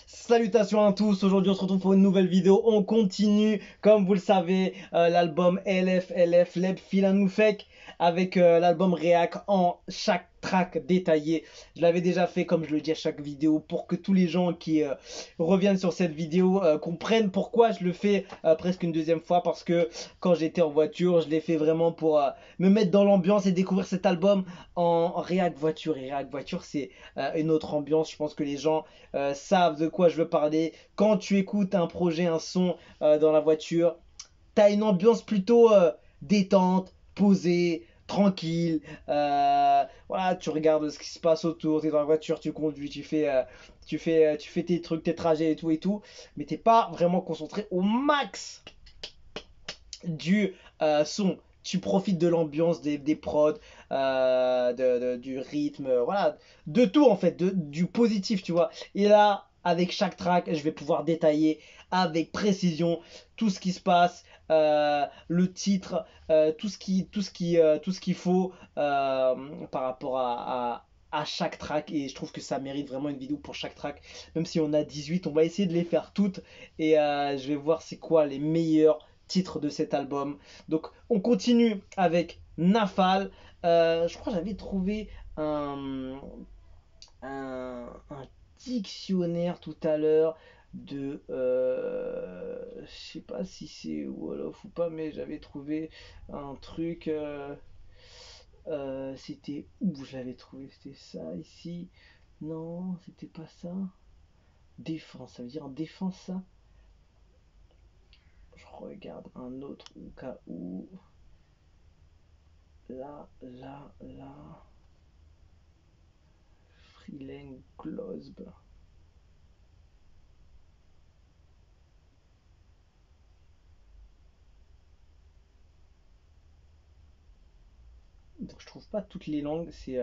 Salutations à tous, aujourd'hui on se retrouve pour une nouvelle vidéo, on continue, comme vous le savez, l'album LF Leb Filanoufek avec l'album React en chaque track détaillé. Je l'avais déjà fait comme je le dis à chaque vidéo pour que tous les gens qui reviennent sur cette vidéo comprennent pourquoi je le fais presque une deuxième fois, parce que quand j'étais en voiture, je l'ai fait vraiment pour me mettre dans l'ambiance et découvrir cet album en React voiture. Et React voiture c'est une autre ambiance, je pense que les gens savent de quoi je veux parler. Quand tu écoutes un projet, un son dans la voiture, tu as une ambiance plutôt détente, posée, tranquille. Voilà, tu regardes ce qui se passe autour, tu es dans la voiture, tu conduis, tu fais tes trucs, tes trajets et tout, mais t'es pas vraiment concentré au max du son. Tu profites de l'ambiance, des prods, du rythme, voilà, de tout en fait, du positif, tu vois. Et là, avec chaque track, je vais pouvoir détailler avec précision tout ce qui se passe, le titre, tout ce qu'il faut par rapport à chaque track. Et je trouve que ça mérite vraiment une vidéo pour chaque track. Même si on a 18, on va essayer de les faire toutes. Et je vais voir c'est quoi les meilleurs titres de cet album. Donc on continue avec Nafal. Je crois que j'avais trouvé un dictionnaire tout à l'heure de je sais pas si c'est Wolof ou pas, mais j'avais trouvé un truc c'était où je l'avais trouvé, c'était ça ici, non c'était pas ça, défense, ça veut dire en défense ça. Je regarde un autre au cas où. Là. Freeling Glosb. Donc je trouve pas toutes les langues, je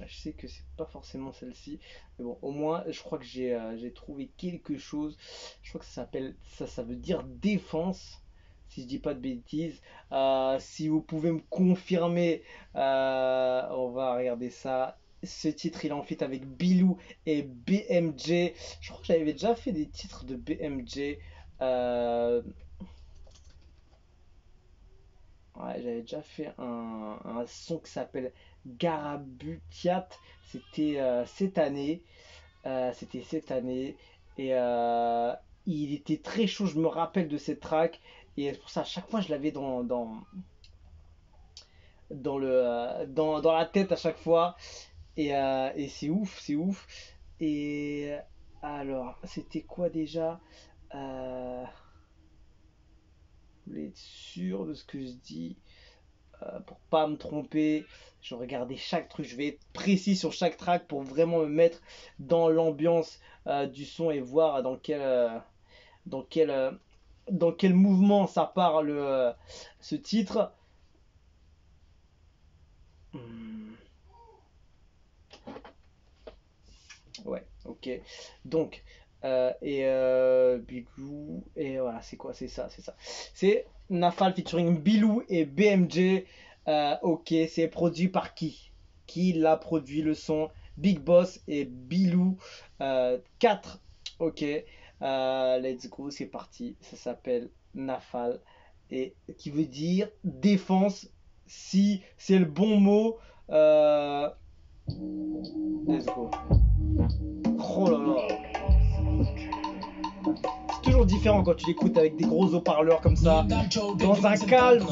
sais que c'est pas forcément celle-ci, mais bon, au moins je crois que j'ai trouvé quelque chose. Je crois que ça veut dire défense, si je dis pas de bêtises. Si vous pouvez me confirmer, on va regarder ça. Ce titre il est en feat avec Bilou et BMJ. Je crois que j'avais déjà fait des titres de BMJ. Ouais, j'avais déjà fait un son qui s'appelle Garabutiat. C'était cette année. C'était cette année. Et il était très chaud. Je me rappelle de cette track. Et c'est pour ça, à chaque fois, je l'avais dans la tête à chaque fois. Et c'est ouf, c'est ouf. Et alors, c'était quoi déjà? Je voulais être sûr de ce que je dis. Pour pas me tromper, je regardais chaque truc, je vais être précis sur chaque track pour vraiment me mettre dans l'ambiance du son et voir dans quel, euh, dans quel mouvement ça parle ce titre. Hmm, ouais, ok. Donc, Bilou, et voilà, c'est quoi? C'est ça, c'est ça. C'est Nafal featuring Bilou et BMJ. Ok, c'est produit par qui? Qui l'a produit le son? Big Boss et Bilou. 4. Ok, let's go, c'est parti. Ça s'appelle Nafal. Et qui veut dire défense, si c'est le bon mot. Let's go. Oh là là. C'est toujours différent quand tu l'écoutes avec des gros haut-parleurs comme ça, dans un calme.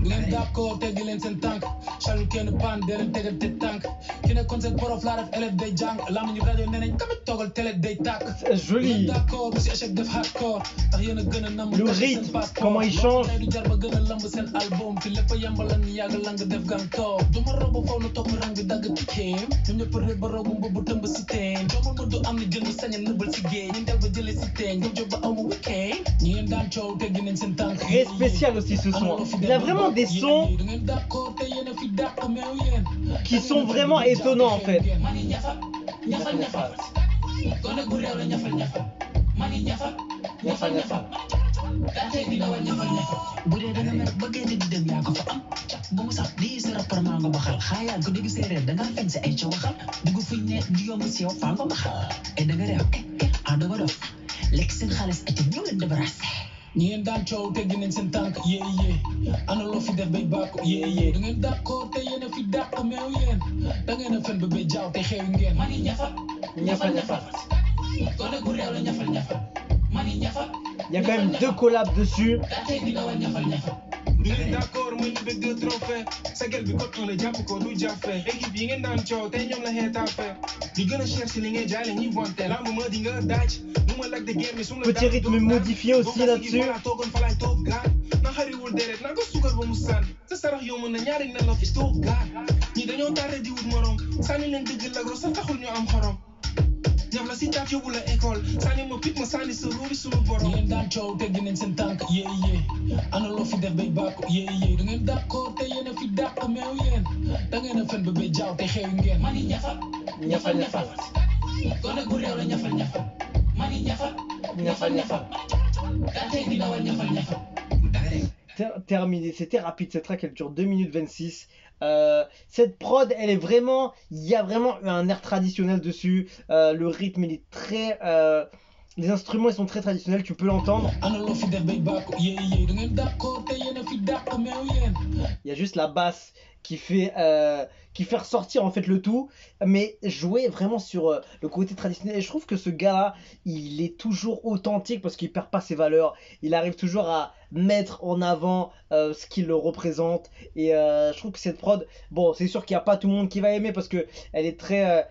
Ngeen d'accord teggi leen seen tànk chalu kenn pan deren tegal te tànk ki ne concert prof laa def élève day jàng laa ñu rajo nee nañ kamit toogal télé day tàkk. Joli. D'accord bu si échec def hardcore tax yéen a gën a nam le rythme, comment il change. du jar ba gën a lamb seen album fi lépp a yambalan yàgg lang def gàntoor du ma rob faw na topp rang bi dagg tikkeem ñoom ñëpp réer ba robu mbubu tëmb si teen joomul ma du am ni jël ñu saña nëbbal si géej ñu del ba jële si teen ñoom job ba amu weekend ñi ngeen daan coow teggi nañ seen tànk. Très spécial aussi ce son. Il a vraiment des sons qui sont vraiment étonnants en fait. gone gu réew la ñafal ñafal mani ñafal ñafal ñafal. tey di dawal ñafal ñafal bu dee da nga mer ba génn di dem yaa ko fa am bu mu sax di sa rapport maa nga baxal xaayaal ko dégg séeréer da nga feñ sa ay ca waxal dugg fuñ ne di yomb si yow faa nga baxal da nga réew da nga dof lekk seen xaalis ak ñëw leen débarrassé ñi ngeen daan coow teggi nañ seen tànk yee ana loo fi def bay bàkku yee da ngeen d'accord te yéen a fi dàq meew yéen da ngeen a fen ba bay jaaw te xeewi ngeen mani ñafal ñafal ñafal. gone gu réew la ñafal ñafal mani ñafal Il y a quand même 2 collabs dessus. tey di dawal ñafal ñafal du ngeen d'accord mooy ñu bëgg deux trophées sagal bi kot on la jàpp ko du jafe équipe yi ngeen daan coow tey ñoom la xeetaa fe li gën a cher si li ngay jaay la ñuy bonte lamb ma di nga daaj mu ma lag de guerre mais Petit rythme modifié aussi là-dessus. toogoon fa laay toog gaar na xariwul deret naa ko suukar ba mu sànn sa sarax yow mën na ñaari na la fi toog gaar ñi dañoo tardé di wut morom sànni leen dëgg lagro sa taxul ñu am xorom ñam la si taat yóbbu la école sànni ma pit ma sànni sa ruuri sunu borom ñi ngeen daan coow teggi nañ seen tànk yee ana loo fi def bay bàkku yee da ngeen d'accord te yéen a fi dàq meew yéen da ngeen a fen ba bay jaaw te xeewi ngeen mani ñafal ñafal ñafal. gone gu réew la ñafal ñafal mani ñafal ñafal ñafal. tey di dawal ñafal ñafal Terminé, c'était rapide, cette track elle dure 2 minutes 26. Cette prod elle est vraiment, il y a vraiment un air traditionnel dessus. Le rythme il est très, les instruments ils sont très traditionnels, tu peux l'entendre. ana loo fi def bay bàkku yee da ngeen d'accord te yéen a fi dàq meew yéen Il y a juste la basse qui fait ressortir en fait le tout, mais jouer vraiment sur le côté traditionnel. Et je trouve que ce gars-là, il est toujours authentique parce qu'il perd pas ses valeurs. Il arrive toujours à mettre en avant ce qui le représente. Et je trouve que cette prod, bon, c'est sûr qu'il n'y a pas tout le monde qui va aimer parce que elle est très,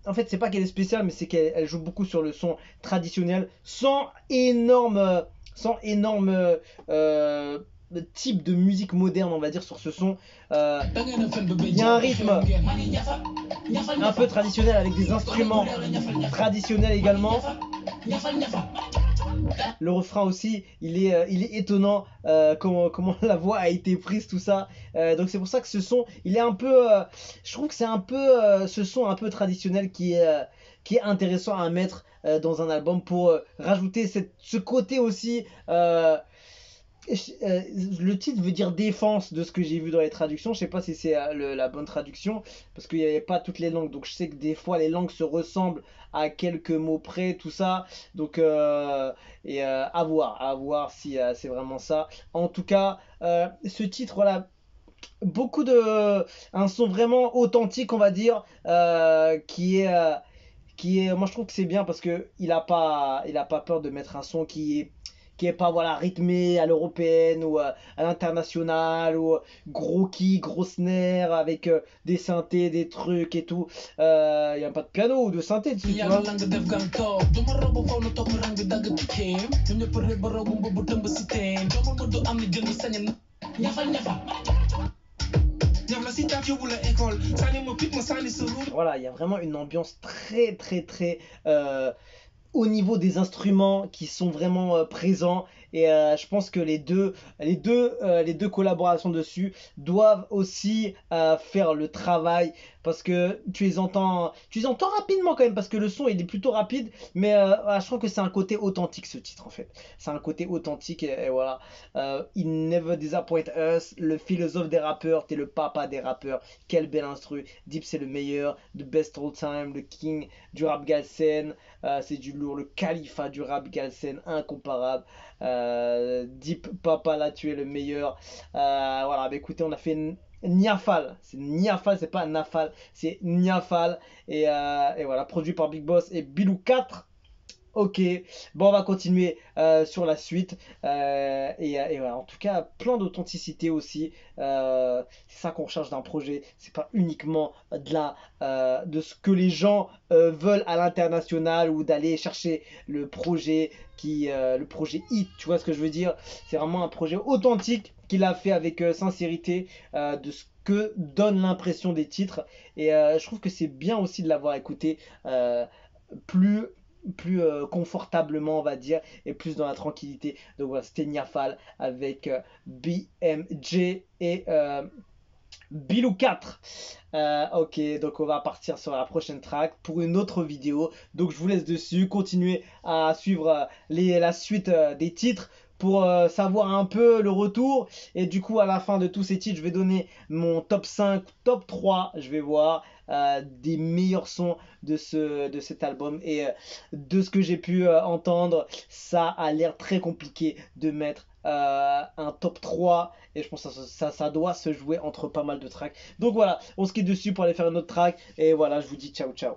en fait, c'est pas qu'elle est spéciale, mais c'est qu'elle joue beaucoup sur le son traditionnel, sans énorme type de musique moderne, on va dire, sur ce son. Il y a un rythme un peu traditionnel avec des instruments traditionnels également. Le refrain aussi, il est étonnant, comment la voix a été prise, tout ça. Donc c'est pour ça que ce son, il est un peu, je trouve que c'est un peu ce son un peu traditionnel qui est intéressant à mettre dans un album pour rajouter ce côté aussi. Le titre veut dire défense de ce que j'ai vu dans les traductions. Je sais pas si c'est la bonne traduction parce qu'il n'y avait pas toutes les langues. Donc je sais que des fois les langues se ressemblent à quelques mots près, tout ça. Donc à voir si c'est vraiment ça. En tout cas, ce titre, voilà, un son vraiment authentique, on va dire, moi je trouve que c'est bien parce que il a pas peur de mettre un son qui est pas voilà rythmé à l'européenne ou à l'international ou gros kick, gros snare avec des synthés, des trucs et tout. Y a pas de piano ou de synthé dessus, tu vois. yàlla nga def gang toog duma robo faw na topp rang bi dagg piqueem ñoom ñëpp rëb ba robu mbubu tëmb si teen doomu ma du am ni jënd sañan ñafal ñafal ñam la si taat yóbbu la école sànni ma pit ma sànni sa ruuri Voilà, il y a vraiment une ambiance très très très au niveau des instruments qui sont vraiment présents. Et je pense que les deux collaborations dessus doivent aussi faire le travail parce que tu les entends rapidement quand même parce que le son il est plutôt rapide, mais je trouve que c'est un côté authentique ce titre en fait. C'est un côté authentique et voilà. Il never disappoint us, le philosophe des rappeurs, t'es le papa des rappeurs. Quel bel instru. Deep c'est le meilleur, the best all time, le king du rap galsen, c'est du lourd, le califat du rap galsen, incomparable. Deep Papa là tu es le meilleur. Voilà, bah écoutez, on a fait Niafal, c'est Niafal, c'est pas Nafal, c'est Niafal et voilà, produit par Big Boss et Bilou 4. Ok, bon on va continuer sur la suite et voilà, en tout cas plein d'authenticité aussi, c'est ça qu'on recherche d'un projet, c'est pas uniquement de ce que les gens veulent à l'international ou d'aller chercher le projet le projet hit, tu vois ce que je veux dire, c'est vraiment un projet authentique qu'il a fait avec sincérité de ce que donne l'impression des titres et je trouve que c'est bien aussi de l'avoir écouté plus confortablement on va dire et plus dans la tranquillité. Donc voilà, c'était Niafal avec BMJ et Bilou 4. Ok, donc on va partir sur la prochaine track pour une autre vidéo. Donc je vous laisse dessus, continuez à suivre la suite des titres pour savoir un peu le retour. Et du coup, à la fin de tous ces titres, je vais donner mon top 5, top 3, je vais voir des meilleurs sons de cet album. Et de ce que j'ai pu entendre, ça a l'air très compliqué de mettre un top 3 et je pense que ça doit se jouer entre pas mal de tracks. Donc voilà, on se quitte dessus pour aller faire une autre track et voilà, je vous dis ciao ciao.